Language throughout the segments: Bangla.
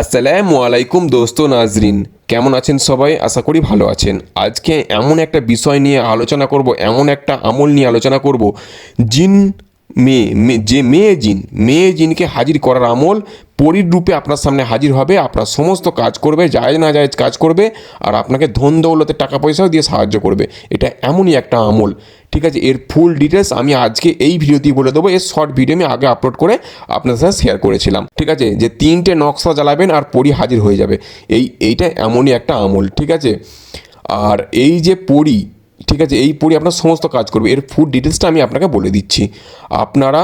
আসসালামু আলাইকুম দোস্ত নাজরিন, কেমন আছেন সবাই? আশা করি ভালো আছেন। আজকে এমন একটা বিষয় নিয়ে আলোচনা করব, এমন একটা আমল নিয়ে আলোচনা করব, জিন মেয়ে জিনকে হাজির করার আমল। পরীর রূপে আপনার সামনে হাজির হবে, আপনার সমস্ত কাজ করবে, জায়েজ না জায়েজ কাজ করবে, আর আপনাকে ধন দৌলতে টাকা পয়সাও দিয়ে সাহায্য করবে। এটা এমনই একটা আমল, ঠিক আছে? এর ফুল ডিটেলস আমি আজকে এই ভিডিওতেই বলে দেবো। এর শর্ট ভিডিও আমি আগে আপলোড করে আপনাদের সাথে শেয়ার করেছিলাম, ঠিক আছে? যে 3টে নকশা জ্বালাবেন আর পরী হাজির হয়ে যাবে। এইটা এমনই একটা আমল, ঠিক আছে? আর এই যে পরী, ঠিক আছে, এই পরী আপনার সমস্ত কাজ করবে। এর ফুল ডিটেলসটা আমি আপনাকে বলে দিচ্ছি। আপনারা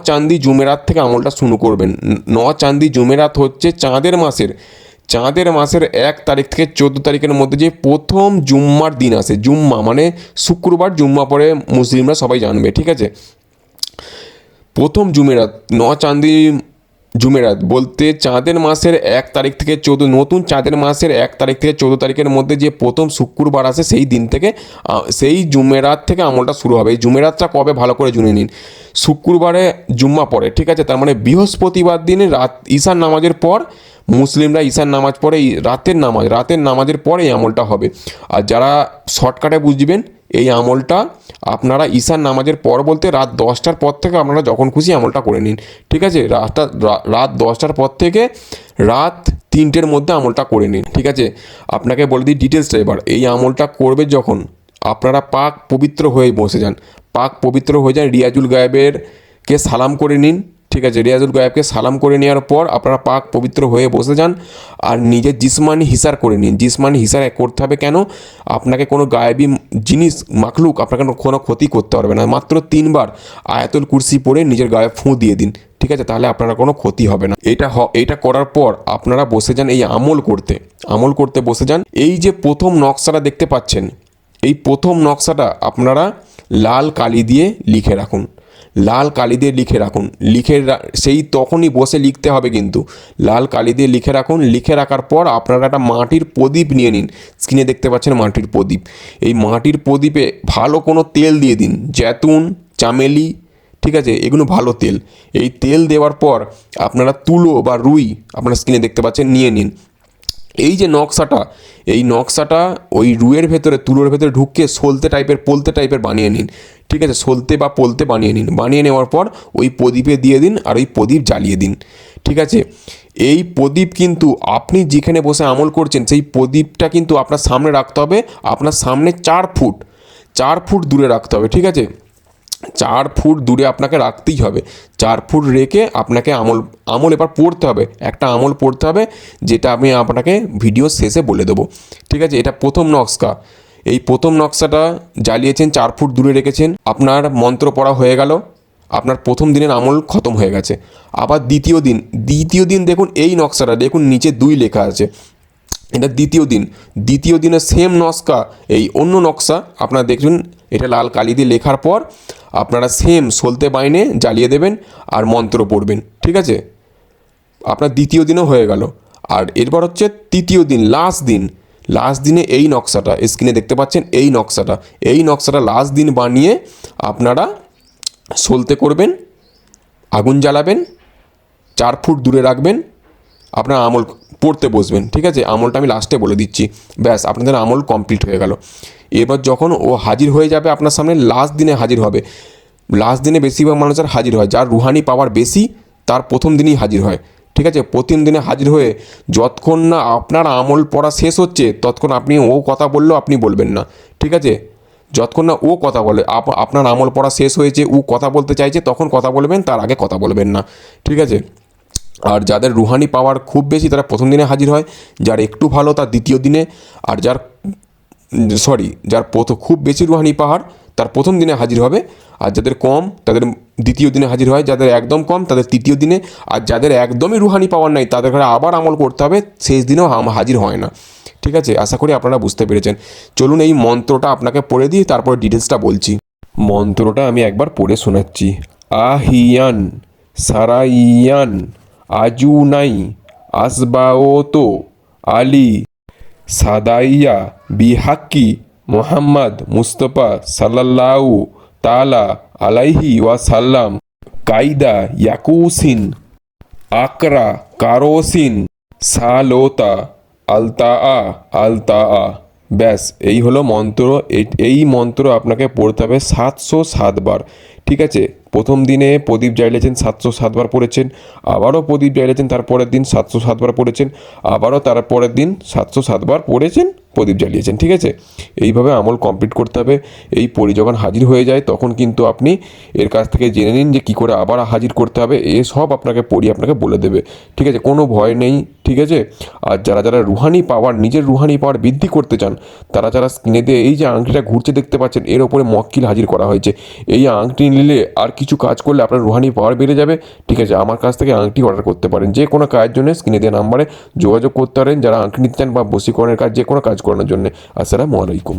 চাঁদি জুমেরাত থেকে আমলটা শুরু করবেন। চাঁদি জুমেরাত হচ্ছে চাঁদের মাসের 1 তারিখ থেকে 14 তারিখের মধ্যে যে প্রথম জুম্মার দিন আসে। জুম্মা মানে শুক্রবার, জুম্মা পরে মুসলিমরা সবাই জানবে, ঠিক আছে? প্রথম জুমেরাত, চাঁদি জুমেরাত বলতে চাঁদের মাসের 1 তারিখ থেকে 14, নতুন চাঁদের মাসের 1 তারিখ থেকে 14 তারিখের মধ্যে যে প্রথম শুক্রবার আসে সেই দিন থেকে, সেই জুমেরাত থেকে আমলটা শুরু হবে। এই জুমেরাতটা কবে ভালো করে জুনে নিন। শুক্রবারে জুম্মা পড়ে, ঠিক আছে? তার মানে বৃহস্পতিবার দিনে রাত ঈশার নামাজের পর, মুসলিমরা ঈশার নামাজ পড়ে, রাতের নামাজের পর এই আমলটা হবে। আর যারা শর্টকাটে বুঝবেন, এই আমলটা আপনারা ঈশার নামাজের পর বলতে রাত 10টার পর থেকে আপনারা যখন খুশি আমলটা করে নিন, ঠিক আছে? রাত 10টার পর থেকে রাত 3টের মধ্যে আমলটা করে নিন, ঠিক আছে? আপনাকে বলে দিই ডিটেলসটা এবার। এই আমলটা করবে যখন আপনারা পাক পবিত্র হয়ে বসে যান, রিয়াজুল গায়েবের কে সালাম করে নিন, ঠিক আছে? রিয়াজুল গায়েবকে সালাম করে নেওয়ার পর আপনারা পাক পবিত্র হয়ে বসে যান আর নিজের জিসমানি হিসার করে নিন। জিসমানি হিসার করতে হবে কেন? আপনাকে কোনো গায়েবী জিনিস, মাখলুক আপনাকে কোনো ক্ষতি করতে পারবে না। মাত্র 3বার আয়াতুল কুরসি পড়ে নিজের গায়ে ফুঁ দিয়ে দিন, ঠিক আছে? তাহলে আপনারা কোনো ক্ষতি হবে না। এটা করার পর আপনারা বসে যান এই আমল করতে বসে যান। এই যে প্রথম নকশাটা দেখতে পাচ্ছেন, এই প্রথম নকশাটা আপনারা লাল কালি দিয়ে লিখে রাখুন। সেই তখনই বসে লিখতে হবে, কিন্তু লাল কালি দিয়ে লিখে রাখুন। লিখে রাখার পর আপনারা একটা মাটির প্রদীপ নিয়ে নিন। স্ক্রিনে দেখতে পাচ্ছেন মাটির প্রদীপ। এই মাটির প্রদীপে ভালো কোনো তেল দিয়ে দিন, জৈতুন, চামেলি, ঠিক আছে? এগুলো ভালো তেল। এই তেল দেওয়ার পর আপনারা তুলো বা রুই, আপনারা স্ক্রিনে দেখতে পাচ্ছেন, নিয়ে নিন। এই যে নকশাটা ওই রুয়ের ভেতরে, তুলোর ভেতরে ঢুকিয়ে পোলতে টাইপের বানিয়ে নিন, ঠিক আছে? সলতে বা পোলতে বানিয়ে নিন। বানিয়ে নেওয়ার পর ওই প্রদীপে দিয়ে দিন আর ওই প্রদীপ জ্বালিয়ে দিন, ঠিক আছে? এই প্রদীপ কিন্তু আপনি যেখানে বসে আমল করছেন সেই প্রদীপটা কিন্তু আপনার সামনে রাখতে হবে। আপনার সামনে 4 ফুট দূরে রাখতে হবে, ঠিক আছে? 4 ফুট দূরে আপনাকে রাখতেই হবে। 4 ফুট রেখে আপনাকে আমল এবার পড়তে হবে। একটা আমল পড়তে হবে, যেটা আমি আপনাকে ভিডিও শেষে বলে দেবো, ঠিক আছে? এটা প্রথম নকশা। এই প্রথম নকশাটা জ্বালিয়েছেন, 4 ফুট দূরে রেখেছেন, আপনার মন্ত্র পড়া হয়ে গেল, আপনার প্রথম দিনের আমল খতম হয়ে গেছে। আবার দ্বিতীয় দিন দেখুন, এই নকশাটা দেখুন, নিচে 2 লেখা আছে। এটা দ্বিতীয় দিনের সেম নকশা, এই অন্য নকশা আপনারা দেখুন। এটা লাল কালি দিয়ে লেখার পর আপনারা সেম সলতে বাইনে জ্বালিয়ে দেবেন আর মন্ত্র পড়বেন, ঠিক আছে? আপনার দ্বিতীয় দিনও হয়ে গেল। আর এরপর হচ্ছে তৃতীয় দিন, লাস্ট দিনে এই নকশাটা স্ক্রিনে দেখতে পাচ্ছেন, এই নকশাটা লাস্ট দিন বানিয়ে আপনারা সলতে করবেন, আগুন জ্বালাবেন, 4 ফুট দূরে রাখবেন, আপনার আমল পড়তে বসবেন, ঠিক আছে? আমলটা আমি লাস্টে বলে দিচ্ছি। ব্যাস, আপনাদের আমল কমপ্লিট হয়ে গেল। এবার যখন ও হাজির হয়ে যাবে আপনার সামনে, লাস্ট দিনে হাজির হবে। লাস্ট দিনে বেশিরভাগ মানুষের হাজির হয়, যার রুহানি পাওয়ার বেশি তার প্রথম দিনই হাজির হয়, ঠিক আছে? প্রথম দিনে হাজির হয়ে যতক্ষণ না আপনার আমল পড়া শেষ হচ্ছে ততক্ষণ আপনি ও কথা বললেও আপনি বলবেন না, ঠিক আছে? যতক্ষণ না ও কথা বলে, আপনার আমল পড়া শেষ হয়েছে, ও কথা বলতে চাইছে, তখন কথা বলবেন, তার আগে কথা বলবেন না, ঠিক আছে? আর যাদের রুহানি পাওয়ার খুব বেশি তারা প্রথম দিনে হাজির হয়, যার একটু ভালো তার দ্বিতীয় দিনে, আর যার খুব বেশি রুহানি পাওয়ার তার প্রথম দিনে হাজির হবে, আর যাদের কম তাদের দ্বিতীয় দিনে হাজির হয়, যাদের একদম কম তাদের তৃতীয় দিনে, আর যাদের একদমই রুহানি পাওয়ার নাই তাদের ঘরে আবার আমল করতে হবে, শেষ দিনেও হাজির হয় না, ঠিক আছে? আশা করি আপনারা বুঝতে পেরেছেন। চলুন এই মন্ত্রটা আপনাকে পড়ে দিই, তারপরে ডিটেলসটা বলছি। মন্ত্রটা আমি একবার পড়ে শোনাচ্ছি। আহিয়ান সারাইয়ান আজুনাই আসবাওতো আলী সাদাইয়া বিহাক্কি মোহাম্মদ মুস্তফা সাল্লাল্লাহু তালা আলাইহি ওয়াসাল্লাম কাইদা ইয়াকুসিন আকরা কারোসিন সালোতা আলতা আলতা ব্যাস এই হলো মন্ত্র। এই মন্ত্র আপনাকে পড়তে হবে 707 বার। ঠিক আছে, প্রথম দিনে প্রদীপ জ্বালিয়েছেন 707 বার পড়েছেন, আবারও প্রদীপ জ্বালিয়েছেন তারপরের দিন 707 বার পড়েছেন, আবারও তারপরের দিন 707 বার পড়েছেন, প্রদীপ জ্বালিয়েছেন। ঠিক আছে, এইভাবে আমল কমপ্লিট করতে হবে। এই পরি যখন হাজির হয়ে যায় তখন কিন্তু আপনি এর কাছ থেকে জেনে নিন যে কী করে আবার হাজির করতে হবে, এ সব আপনাকে পরি আপনাকে বলে দেবে। ঠিক আছে, কোনো ভয় নেই। ঠিক আছে, আর যারা যারা রুহানি পাওয়ার, নিজের রুহানি পাওয়ার বৃদ্ধি করতে চান, তারা যারা স্ক্রিনে দিয়ে এই যে আংটিটা ঘুরছে দেখতে পাচ্ছেন, এর ওপরে মক্কিল হাজির করা হয়েছে। এই আংটি নিলে আর কিছু কাজ করলে আপনার রুহানি পাওয়ার বেড়ে যাবে। ঠিক আছে, আমার কাছ থেকে আংটি অর্ডার করতে পারেন। যে কোনো কাজের জন্য স্ক্রিনে দেওয়া নাম্বারে যোগাযোগ করতে পারেন, যারা আংটি নিতে চান বা বশীকরণের কাজ, যে কোনো কাজ করানোর জন্য। আসসালামু আলাইকুম।